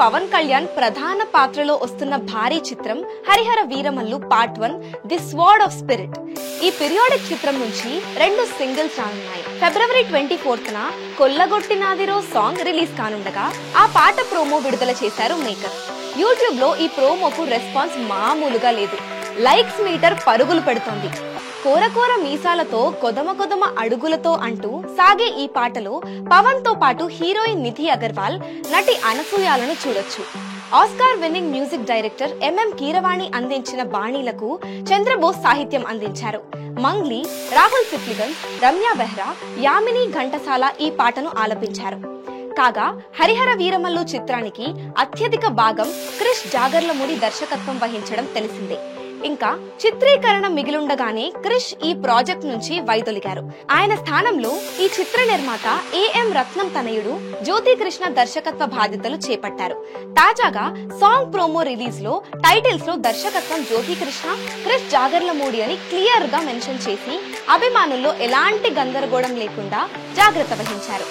పవన్ కళ్యాణ్ ప్రధాన పాత్రలో వస్తున్న భారీ చిత్రం Harihara Veeramallu part 1 the sword of spirit. ఈ పీరియాడిక్ చిత్రం నుంచి 2 సింగిల్స్ రానున్నాయి. ఫిబ్రవరి 24న కొల్లగొట్టినాదిరో సాంగ్ రిలీజ్ కానుండగా ఆ పాట ప్రోమో విడుదల చేశారు మేకర్స్. యూట్యూబ్ లో ఈ ప్రోమోకు రెస్పాన్స్ మామూలుగా లేదు. లైక్స్ మీటర్ పరుగులు పెడుతోంది. కోరకోర మీసాలతో కొదమ అడుగులతో అంటూ సాగే ఈ పాటలో పవన్ తో పాటు హీరోయిన్ నిధి అగర్వాల్, నటి అనసూయాలను చూడొచ్చు. Oscar winning music director MM Keeravani అందించిన బాణీలకు చంద్రబోస్ సాహిత్యం అందించారు. మంగ్లీ, రాహుల్ సిప్లిగన్స్, రమ్య బెహ్రా, యామిని ఘంటసాల ఈ పాటను ఆలపించారు. కాగా హరిహర వీరమల్లు చిత్రానికి అత్యధిక భాగం క్రిష్ జాగర్లమూడి దర్శకత్వం వహించడం తెలిసిందే. ఇంకా చిత్రీకరణ మిగిలుండగానే క్రిష్ ఈ ప్రాజెక్ట్ నుంచి వైదొలిగారు. ఆయన స్థానంలో ఈ చిత్ర నిర్మాత ఏఎం రత్నం తనయుడు జ్యోతి కృష్ణ దర్శకత్వ బాధ్యతలు చేపట్టారు. తాజాగా సాంగ్ ప్రోమో రిలీజ్ లో టైటిల్స్ లో దర్శకత్వం జ్యోతి కృష్ణ, క్రిష్ జాగర్లమూడి అని క్లియర్ గా మెన్షన్ చేసి అభిమానుల్లో ఎలాంటి గందరగోళం లేకుండా జాగ్రత్త వహించారు.